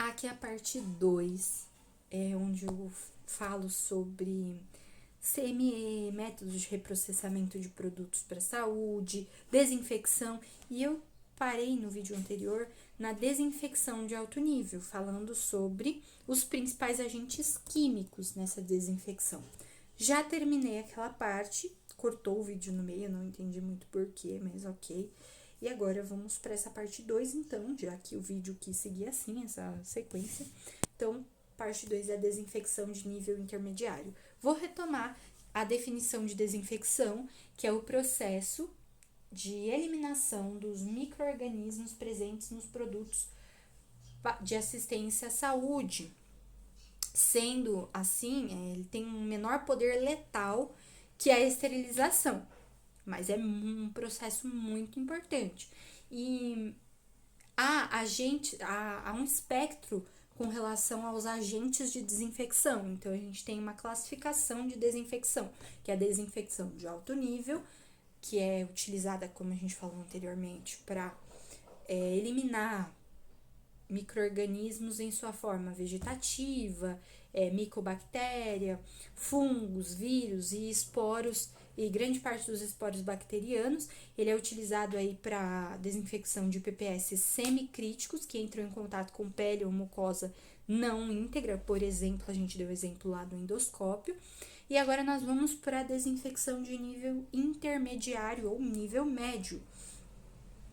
Aqui é a parte 2, onde eu falo sobre CME, métodos de reprocessamento de produtos para saúde, desinfecção, e eu parei no vídeo anterior na desinfecção de alto nível, falando sobre os principais agentes químicos nessa desinfecção. Já terminei aquela parte, cortou o vídeo no meio, não entendi muito porquê, mas ok. E agora vamos para essa parte 2, então, já que o vídeo quis seguir assim, essa sequência. Então, parte 2 é a desinfecção de nível intermediário. Vou retomar a definição de desinfecção, que é o processo de eliminação dos micro-organismos presentes nos produtos de assistência à saúde. Sendo assim, ele tem um menor poder letal que a esterilização, mas é um processo muito importante. E há um espectro com relação aos agentes de desinfecção. Então, a gente tem uma classificação de desinfecção, que é a desinfecção de alto nível, que é utilizada, como a gente falou anteriormente, para eliminar micro-organismos em sua forma vegetativa, micobactéria, fungos, vírus e esporos, e grande parte dos esporos bacterianos. Ele é utilizado aí para desinfecção de PPS semicríticos, que entram em contato com pele ou mucosa não íntegra, por exemplo, a gente deu exemplo lá do endoscópio. E agora nós vamos para a desinfecção de nível intermediário ou nível médio.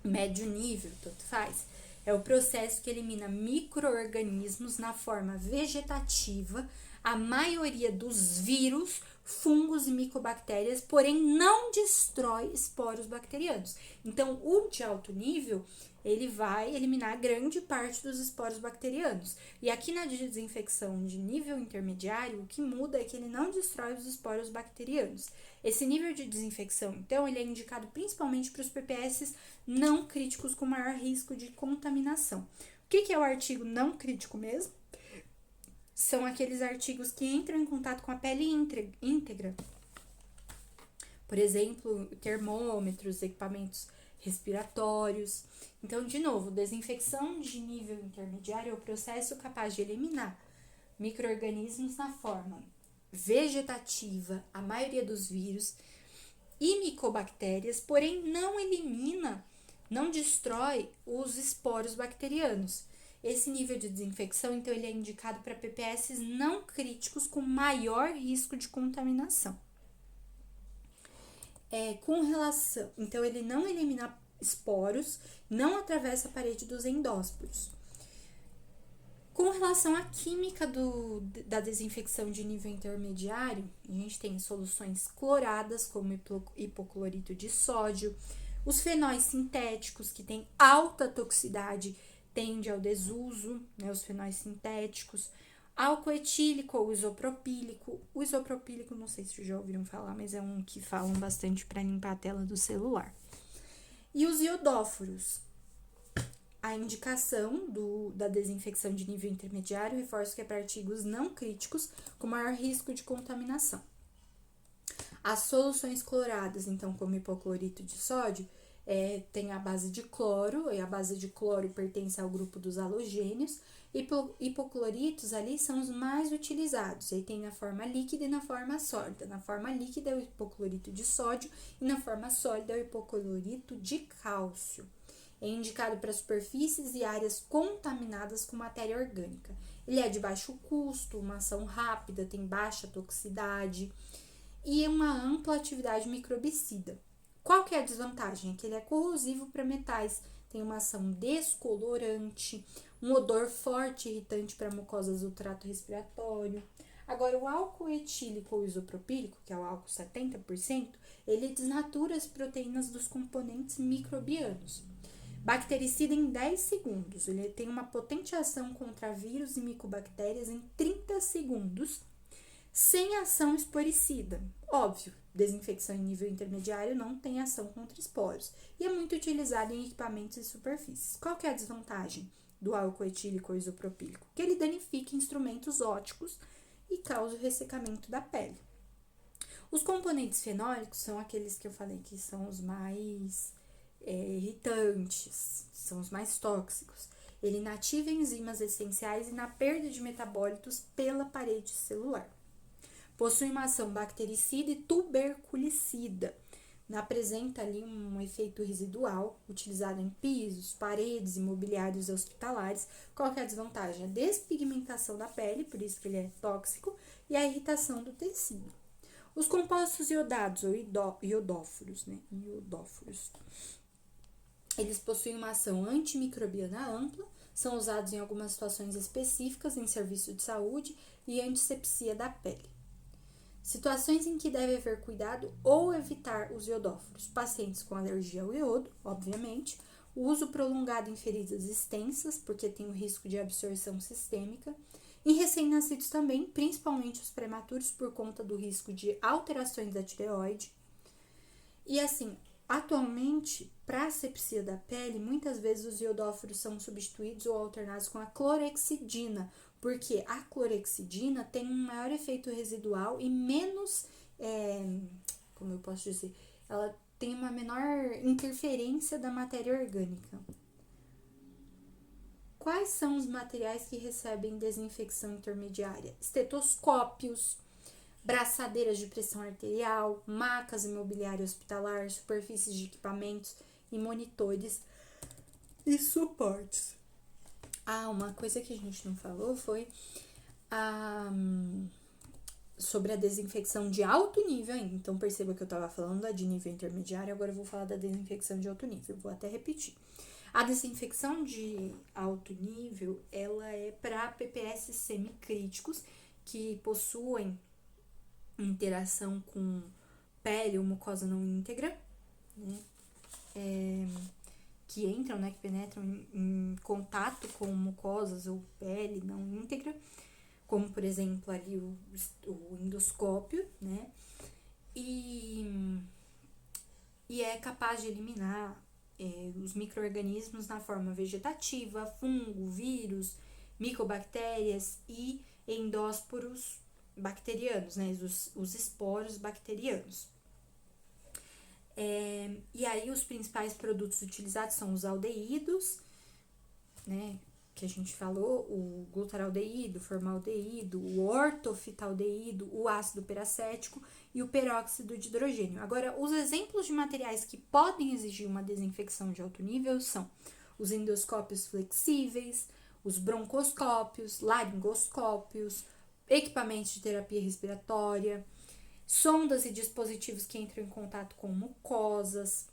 Médio nível, tanto faz. É o processo que elimina micro-organismos na forma vegetativa, a maioria dos vírus, fungos e micobactérias, porém não destrói esporos bacterianos. Então, o de alto nível, ele vai eliminar grande parte dos esporos bacterianos. E aqui na desinfecção de nível intermediário, o que muda é que ele não destrói os esporos bacterianos. Esse nível de desinfecção, então, ele é indicado principalmente para os PPS não críticos com maior risco de contaminação. O que é o artigo não crítico mesmo? São aqueles artigos que entram em contato com a pele íntegra. Por exemplo, termômetros, equipamentos respiratórios. Então, de novo, desinfecção de nível intermediário é o processo capaz de eliminar micro-organismos na forma vegetativa, a maioria dos vírus, e micobactérias, porém não elimina, não destrói os esporos bacterianos. Esse nível de desinfecção, então, ele é indicado para PPS não críticos com maior risco de contaminação. Então, ele não elimina esporos, não atravessa a parede dos endósporos. Com relação à química da desinfecção de nível intermediário, a gente tem soluções cloradas, como hipoclorito de sódio, os fenóis sintéticos, que têm alta toxicidade, tende ao desuso, né, os fenóis sintéticos, álcool etílico ou isopropílico. O isopropílico, não sei se vocês já ouviram falar, mas é um que falam bastante para limpar a tela do celular. E os iodóforos. A indicação da desinfecção de nível intermediário reforça que é para artigos não críticos com maior risco de contaminação. As soluções cloradas, então, como hipoclorito de sódio, tem a base de cloro, e a base de cloro pertence ao grupo dos halogênios. Hipocloritos ali são os mais utilizados, aí tem na forma líquida e na forma sólida. Na forma líquida é o hipoclorito de sódio e na forma sólida é o hipoclorito de cálcio. É indicado para superfícies e áreas contaminadas com matéria orgânica. Ele é de baixo custo, uma ação rápida, tem baixa toxicidade e uma ampla atividade microbicida. Qual que é a desvantagem? É que ele é corrosivo para metais, tem uma ação descolorante, um odor forte e irritante para mucosas do trato respiratório. Agora, o álcool etílico ou isopropílico, que é o álcool 70%, ele desnatura as proteínas dos componentes microbianos. Bactericida em 10 segundos. Ele tem uma potente ação contra vírus e micobactérias em 30 segundos, sem ação esporicida. Óbvio, desinfecção em nível intermediário não tem ação contra esporos e é muito utilizado em equipamentos e superfícies. Qual que é a desvantagem do álcool etílico ou isopropílico? Que ele danifica instrumentos ópticos e causa o ressecamento da pele. Os componentes fenólicos são aqueles que eu falei que são os mais irritantes, são os mais tóxicos. Ele inativa enzimas essenciais e na perda de metabólitos pela parede celular. Possui uma ação bactericida e tuberculicida. Apresenta ali um efeito residual, utilizado em pisos, paredes e mobiliários hospitalares. Qual que é a desvantagem? A despigmentação da pele, por isso que ele é tóxico, e a irritação do tecido. Os compostos iodados ou iodóforos, eles possuem uma ação antimicrobiana ampla, são usados em algumas situações específicas em serviço de saúde e antisepsia da pele. Situações em que deve haver cuidado ou evitar os iodóforos. Pacientes com alergia ao iodo, obviamente. O uso prolongado em feridas extensas, porque tem o risco de absorção sistêmica. Em recém-nascidos também, principalmente os prematuros, por conta do risco de alterações da tireoide. E assim, atualmente, para a asepsia da pele, muitas vezes os iodóforos são substituídos ou alternados com a clorexidina, porque a clorexidina tem um maior efeito residual e menos, como eu posso dizer, ela tem uma menor interferência da matéria orgânica. Quais são os materiais que recebem desinfecção intermediária? Estetoscópios, braçadeiras de pressão arterial, macas e mobiliário hospitalar, superfícies de equipamentos e monitores e suportes. Uma coisa que a gente não falou foi sobre a desinfecção de alto nível ainda. Então, perceba que eu estava falando da de nível intermediário, agora eu vou falar da desinfecção de alto nível. Vou até repetir. A desinfecção de alto nível, ela é para PPS semicríticos que possuem interação com pele ou mucosa não íntegra, né? Que entram, né, que penetram em contato com mucosas ou pele não íntegra, como, por exemplo, ali o endoscópio, né, e é capaz de eliminar os micro-organismos na forma vegetativa, fungo, vírus, micobactérias e endósporos bacterianos, né, os esporos bacterianos. E aí os principais produtos utilizados são os aldeídos, né, que a gente falou, o glutaraldeído, o formaldeído, o ortofitaldeído, o ácido peracético e o peróxido de hidrogênio. Agora, os exemplos de materiais que podem exigir uma desinfecção de alto nível são os endoscópios flexíveis, os broncoscópios, laringoscópios, equipamentos de terapia respiratória, sondas e dispositivos que entram em contato com mucosas.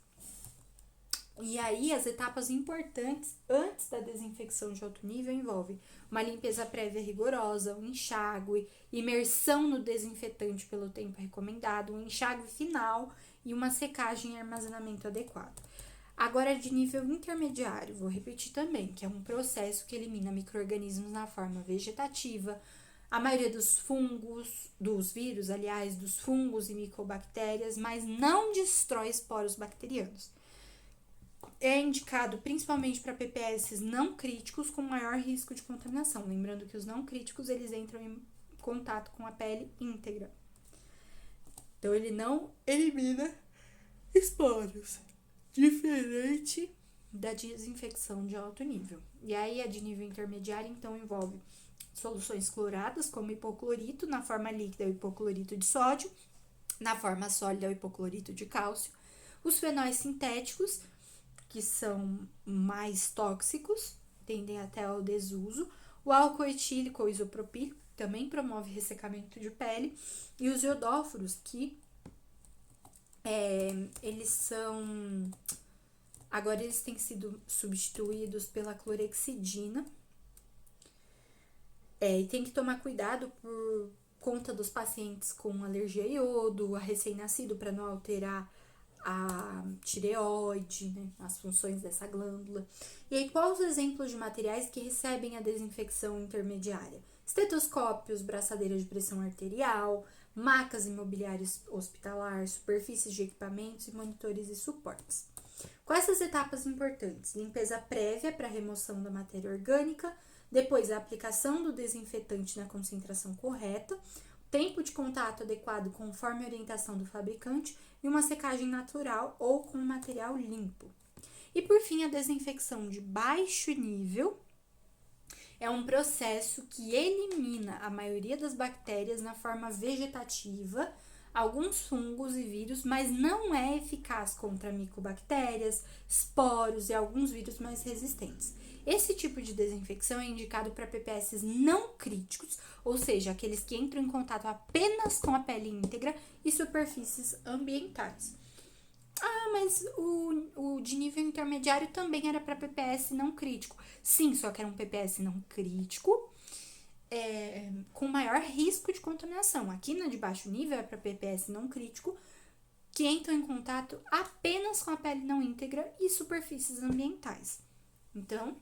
E aí, as etapas importantes antes da desinfecção de alto nível envolvem uma limpeza prévia rigorosa, um enxágue, imersão no desinfetante pelo tempo recomendado, um enxágue final e uma secagem e armazenamento adequado. Agora, de nível intermediário, vou repetir também, que é um processo que elimina micro-organismos na forma vegetativa, a maioria dos fungos, dos vírus, aliás, dos fungos e micobactérias, mas não destrói esporos bacterianos. É indicado principalmente para PPS não críticos com maior risco de contaminação. Lembrando que os não críticos, eles entram em contato com a pele íntegra. Então, ele não elimina esporos, diferente da desinfecção de alto nível. E aí, a de nível intermediário, então, envolve soluções cloradas, como hipoclorito, na forma líquida, o hipoclorito de sódio, na forma sólida, o hipoclorito de cálcio, os fenóis sintéticos, que são mais tóxicos, tendem até ao desuso, o álcool etílico ou isopropílico, que também promove ressecamento de pele, e os iodóforos, que eles são... Agora eles têm sido substituídos pela clorexidina, e tem que tomar cuidado por conta dos pacientes com alergia a iodo, a recém-nascido, para não alterar a tireoide, né, as funções dessa glândula. E aí, quais os exemplos de materiais que recebem a desinfecção intermediária? Estetoscópios, braçadeiras de pressão arterial, macas e mobiliário hospitalar, superfícies de equipamentos e monitores e suportes. Quais essas etapas importantes? Limpeza prévia para remoção da matéria orgânica, depois a aplicação do desinfetante na concentração correta, tempo de contato adequado conforme a orientação do fabricante e uma secagem natural ou com material limpo. E por fim, a desinfecção de baixo nível, é um processo que elimina a maioria das bactérias na forma vegetativa, alguns fungos e vírus, mas não é eficaz contra micobactérias, esporos e alguns vírus mais resistentes. Esse tipo de desinfecção é indicado para PPS não críticos, ou seja, aqueles que entram em contato apenas com a pele íntegra e superfícies ambientais. Ah, mas o de nível intermediário também era para PPS não crítico. Sim, só que era um PPS não crítico, com maior risco de contaminação. Aqui na de baixo nível é para PPS não crítico, que entram em contato apenas com a pele não íntegra e superfícies ambientais. Então,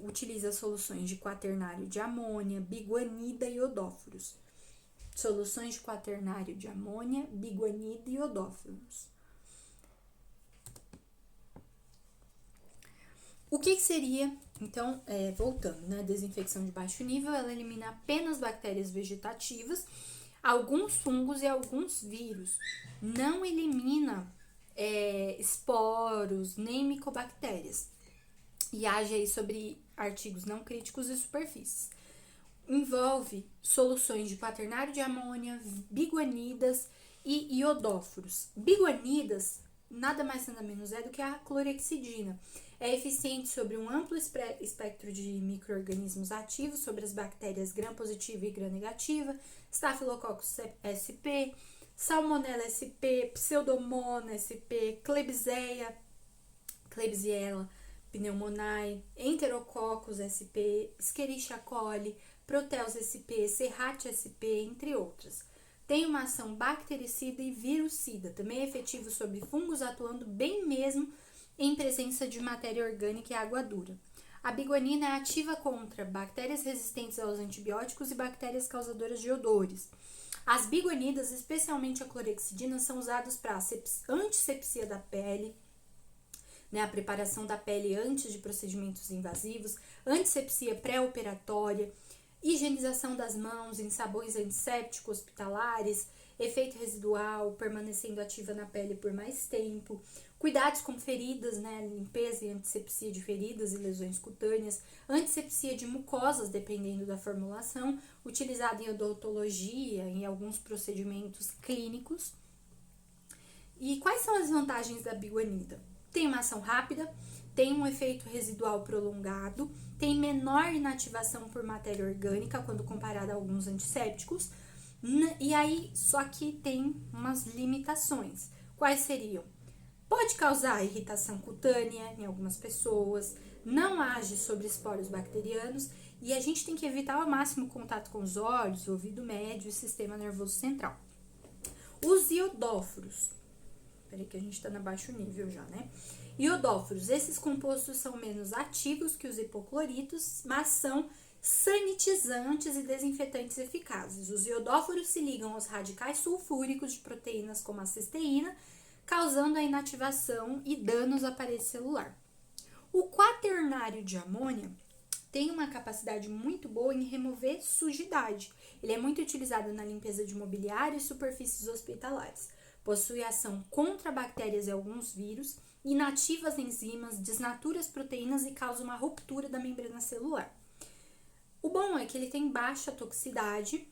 utiliza soluções de quaternário de amônia, biguanida e odóforos. Soluções de quaternário de amônia, biguanida e odóforos. O que seria, então, voltando, né? Desinfecção de baixo nível, ela elimina apenas bactérias vegetativas, alguns fungos e alguns vírus. Não elimina esporos nem micobactérias. E age aí sobre artigos não críticos e superfícies. Envolve soluções de quaternário de amônia, biguanidas e iodóforos. Biguanidas nada mais nada menos do que a clorexidina. É eficiente sobre um amplo espectro de micro-organismos ativos, sobre as bactérias gram-positiva e gram-negativa, Staphylococcus sp, Salmonella sp, Pseudomonas sp, Klebsiella pneumoniae, Enterococcus sp, Escherichia coli, Proteus sp, Serratia sp, entre outras. Tem uma ação bactericida e virucida, também é efetivo sobre fungos, atuando bem mesmo em presença de matéria orgânica e água dura. A biguanina é ativa contra bactérias resistentes aos antibióticos e bactérias causadoras de odores. As biguanidas, especialmente a clorexidina, são usadas para antisepsia da pele, né, a preparação da pele antes de procedimentos invasivos, antisepsia pré-operatória, higienização das mãos, ensabões antissépticos hospitalares, efeito residual, permanecendo ativa na pele por mais tempo, cuidados com feridas, né, limpeza e antisepsia de feridas e lesões cutâneas, antisepsia de mucosas, dependendo da formulação, utilizada em odontologia, em alguns procedimentos clínicos. E quais são as vantagens da biguanida? Tem uma ação rápida, tem um efeito residual prolongado, tem menor inativação por matéria orgânica quando comparada a alguns antissépticos, e aí só que tem umas limitações. Quais seriam? Pode causar irritação cutânea em algumas pessoas, não age sobre esporos bacterianos e a gente tem que evitar ao máximo o contato com os olhos, o ouvido médio e o sistema nervoso central. Os iodóforos. Peraí que a gente tá na baixo nível já, né? Iodóforos, esses compostos são menos ativos que os hipocloritos, mas são sanitizantes e desinfetantes eficazes. Os iodóforos se ligam aos radicais sulfúricos de proteínas como a cisteína, causando a inativação e danos à parede celular. O quaternário de amônia tem uma capacidade muito boa em remover sujidade. Ele é muito utilizado na limpeza de mobiliário e superfícies hospitalares. Possui ação contra bactérias e alguns vírus, inativa as enzimas, desnatura as proteínas e causa uma ruptura da membrana celular. O bom é que ele tem baixa toxicidade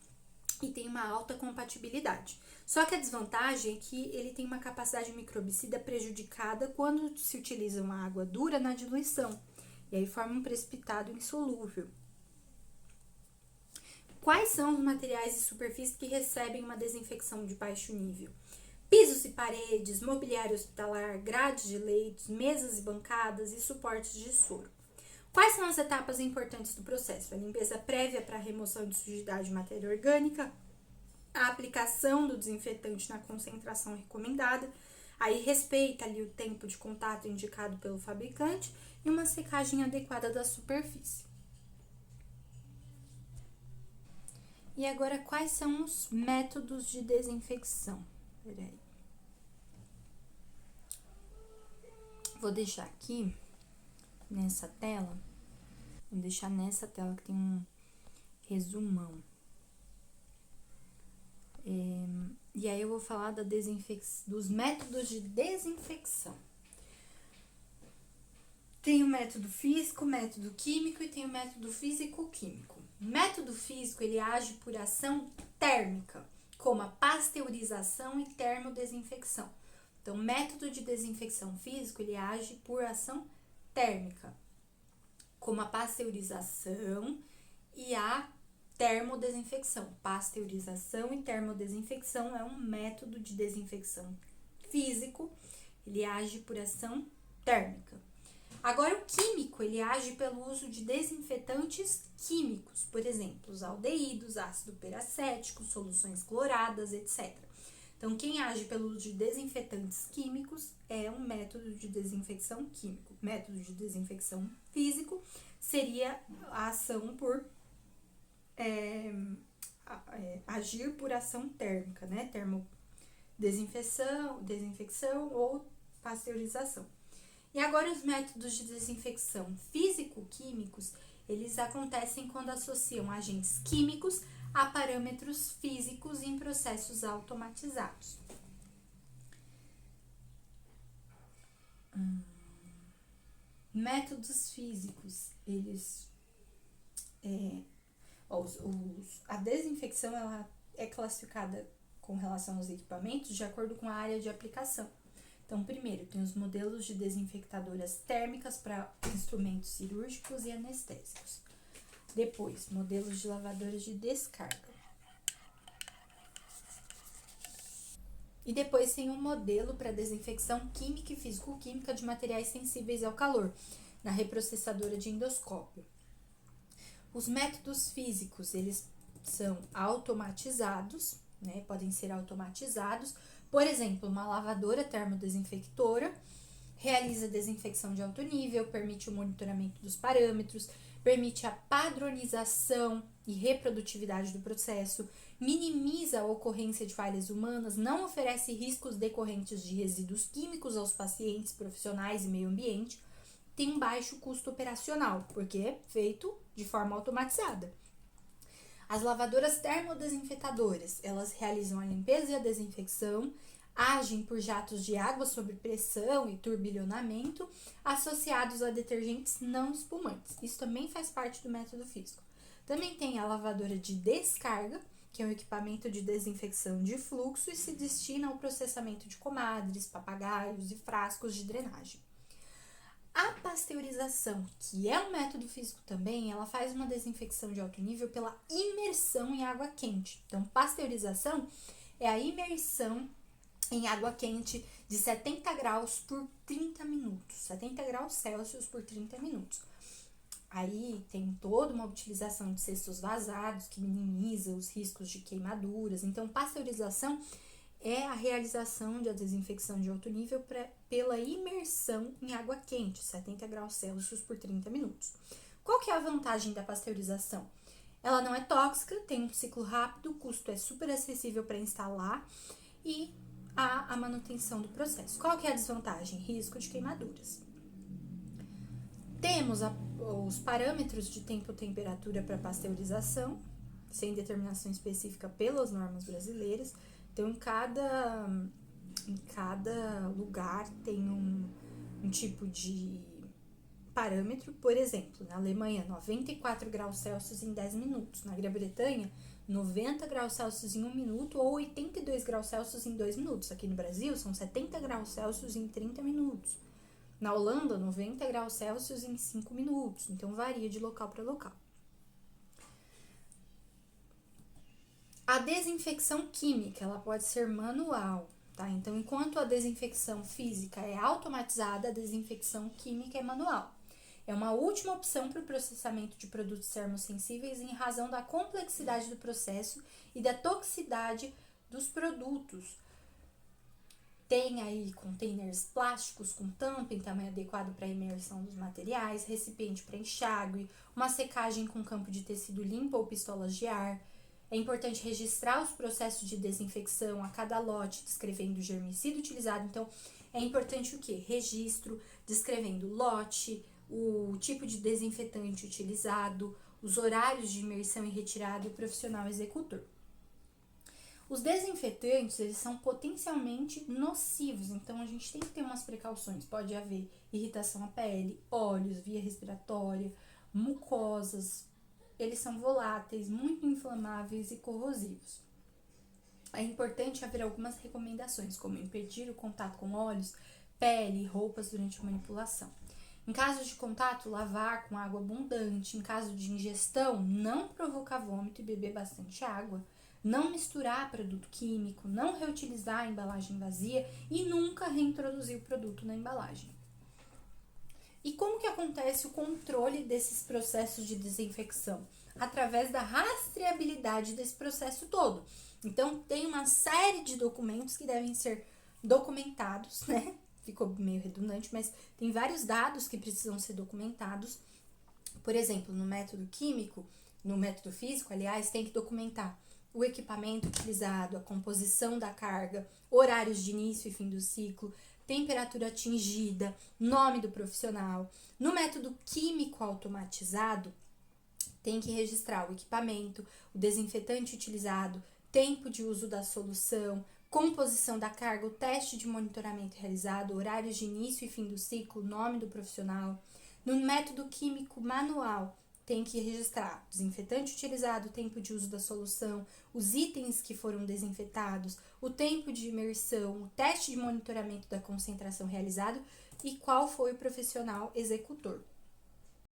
e tem uma alta compatibilidade. Só que a desvantagem é que ele tem uma capacidade microbicida prejudicada quando se utiliza uma água dura na diluição. E aí forma um precipitado insolúvel. Quais são os materiais e superfícies que recebem uma desinfecção de baixo nível? Pisos e paredes, mobiliário hospitalar, grades de leitos, mesas e bancadas e suportes de soro. Quais são as etapas importantes do processo? A limpeza prévia para a remoção de sujidade e matéria orgânica, a aplicação do desinfetante na concentração recomendada, aí respeita ali o tempo de contato indicado pelo fabricante e uma secagem adequada da superfície. E agora, quais são os métodos de desinfecção? Peraí. Vou deixar aqui nessa tela. Vou deixar nessa tela que tem um resumão. E aí eu vou falar dos métodos de desinfecção. Tem o método físico, método químico e tem o método físico-químico. O método físico, ele age por ação térmica, como a pasteurização e termodesinfecção. Então, o método de desinfecção físico, ele age por ação térmica, como a pasteurização e a termodesinfecção. Pasteurização e termodesinfecção é um método de desinfecção físico, ele age por ação térmica. Agora, o químico, ele age pelo uso de desinfetantes químicos, por exemplo, os aldeídos, ácido peracético, soluções cloradas, etc. Então, quem age pelo uso de desinfetantes químicos é um método de desinfecção químico. Método de desinfecção físico seria a ação por agir por ação térmica, né? Desinfecção ou pasteurização. E agora os métodos de desinfecção físico-químicos, eles acontecem quando associam agentes químicos a parâmetros físicos em processos automatizados. Métodos físicos, eles... a desinfecção ela é classificada com relação aos equipamentos de acordo com a área de aplicação. Então, primeiro, tem os modelos de desinfectadoras térmicas para instrumentos cirúrgicos e anestésicos. Depois, modelos de lavadoras de descarga. E depois tem um modelo para desinfecção química e físico-química de materiais sensíveis ao calor, na reprocessadora de endoscópio. Os métodos físicos, eles são automatizados, né? Podem ser automatizados. Por exemplo, uma lavadora termodesinfectora realiza desinfecção de alto nível, permite o monitoramento dos parâmetros, permite a padronização e reprodutividade do processo, minimiza a ocorrência de falhas humanas, não oferece riscos decorrentes de resíduos químicos aos pacientes, profissionais e meio ambiente, tem um baixo custo operacional, porque é feito de forma automatizada. As lavadoras termodesinfetadoras, elas realizam a limpeza e a desinfecção, agem por jatos de água sob pressão e turbilhonamento associados a detergentes não espumantes. Isso também faz parte do método físico. Também tem a lavadora de descarga, que é um equipamento de desinfecção de fluxo e se destina ao processamento de comadres, papagaios e frascos de drenagem. A pasteurização, que é um método físico também, ela faz uma desinfecção de alto nível pela imersão em água quente. Então, pasteurização é a imersão em água quente de 70 graus por 30 minutos. 70 graus Celsius por 30 minutos. Aí tem toda uma utilização de cestos vazados que minimiza os riscos de queimaduras. Então, pasteurização é a realização de a desinfecção de alto nível pela imersão em água quente, 70 graus Celsius por 30 minutos. Qual que é a vantagem da pasteurização? Ela não é tóxica, tem um ciclo rápido, o custo é super acessível para instalar e há a manutenção do processo. Qual que é a desvantagem? Risco de queimaduras. Temos os parâmetros de tempo-temperatura para pasteurização, sem determinação específica pelas normas brasileiras. Então, em cada lugar tem um tipo de parâmetro. Por exemplo, na Alemanha, 94 graus Celsius em 10 minutos. Na Grã-Bretanha, 90 graus Celsius em 1 minuto ou 82 graus Celsius em 2 minutos. Aqui no Brasil, são 70 graus Celsius em 30 minutos. Na Holanda, 90 graus Celsius em 5 minutos. Então, varia de local para local. A desinfecção química, ela pode ser manual, tá? Então, enquanto a desinfecção física é automatizada, a desinfecção química é manual. É uma última opção para o processamento de produtos termosensíveis em razão da complexidade do processo e da toxicidade dos produtos. Tem aí containers plásticos com tampa em tamanho adequado para a imersão dos materiais, recipiente para enxágue, uma secagem com campo de tecido limpo ou pistolas de ar. É importante registrar os processos de desinfecção a cada lote, descrevendo o germicida utilizado. Então, é importante o quê? Registro, descrevendo o lote, o tipo de desinfetante utilizado, os horários de imersão e retirada e o profissional executor. Os desinfetantes, eles são potencialmente nocivos, então a gente tem que ter umas precauções. Pode haver irritação à pele, óleos, via respiratória, mucosas. Eles são voláteis, muito inflamáveis e corrosivos. É importante haver algumas recomendações, como impedir o contato com óleos, pele e roupas durante a manipulação. Em caso de contato, lavar com água abundante. Em caso de ingestão, não provocar vômito e beber bastante água. Não misturar produto químico, não reutilizar a embalagem vazia e nunca reintroduzir o produto na embalagem. E como que acontece o controle desses processos de desinfecção? Através da rastreabilidade desse processo todo. Então, tem uma série de documentos que devem ser documentados, né? Ficou meio redundante, mas tem vários dados que precisam ser documentados. Por exemplo, no método químico, no método físico, aliás, tem que documentar o equipamento utilizado, a composição da carga, horários de início e fim do ciclo, temperatura atingida, nome do profissional. No método químico automatizado, tem que registrar o equipamento, o desinfetante utilizado, tempo de uso da solução, composição da carga, o teste de monitoramento realizado, horários de início e fim do ciclo, nome do profissional. No método químico manual, tem que registrar o desinfetante utilizado, o tempo de uso da solução, os itens que foram desinfetados, o tempo de imersão, o teste de monitoramento da concentração realizado e qual foi o profissional executor.